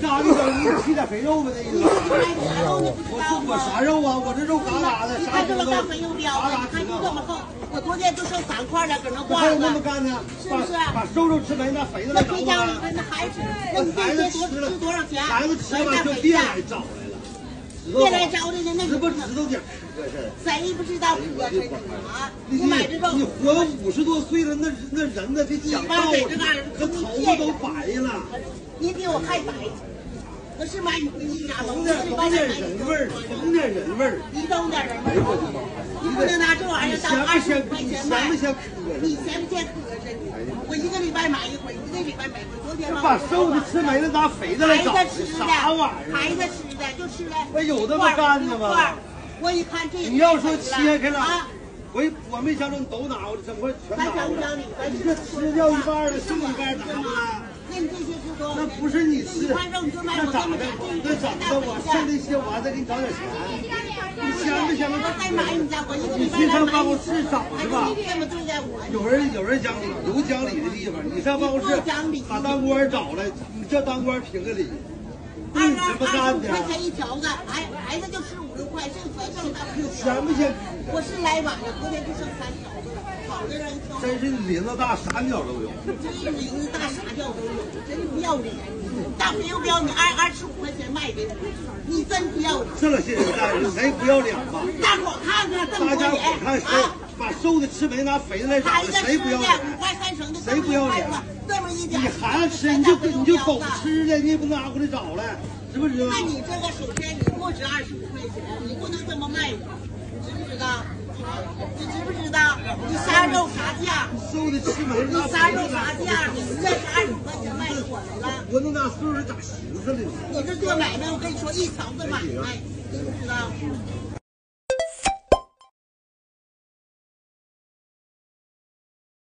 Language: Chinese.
啥意思？你吃点肥肉呗，这意思。我啥肉啊？我这肉嘎嘎的，啥这个大肥油标，你看这么厚，我昨天就剩3块了，搁那挂着呢。还有那么干呢？是不是？把瘦肉吃没，那肥的来找我。那孩子，那你这些吃多少钱？孩子吃完就别来找来了。别来找的人，那知不知道点磕碜？谁不知道磕碜啊？你活到50多岁了，那人呢得讲道理，那头发都白了。你比我还白。我是买你回家，懂点人味儿，懂点人味儿。你懂点人味儿，你不能拿这玩意儿当25块钱卖。你嫌不嫌磕碜？我1个礼拜买一回，1个礼拜买一回。昨天把瘦的吃没了，拿肥的来找，啥玩意儿？孩子吃的就吃了。那有这么干的吗？我一看这，你要说切开了，我没想着你都拿，我整块全拿了。你这吃掉一半了，剩一半咋办？那你这些是多？那不是你吃，那咋的？那怎么的？我剩这些，我还再给你找点钱。你香不香？我再买你家，我1个礼拜你上办公室找去吧。这么对待我？有人讲理，有讲理的地方。你上办公室把当官找来，你叫当官评个理。你这么干的？25块钱一条子，孩子就吃5、6块，剩钱剩他们香不香？我是来晚了，昨天就剩3条子了。好的人真是林子大，啥鸟都有。真是林子大，啥鸟都有，真不要脸！大肥油标你25块钱卖给我，你真不要脸！这老些人待着，谁不要脸吧？大伙看看这么多年，看谁把瘦的吃没，拿肥的来找，谁不要脸？5块3成的，谁不要脸？这么一点，你孩子吃你就狗吃的，你也不拿过来找来，知不知道？那你这个首先你不值25块钱，你不能这么卖我，知不知道？你知不知道？你啥肉啥价？瘦的吃没，你啥肉啥价？你这是25块钱卖我来了。我能拿瘦的咋寻思的呢？你这做买卖，我跟你说，一条子买卖，知不知道？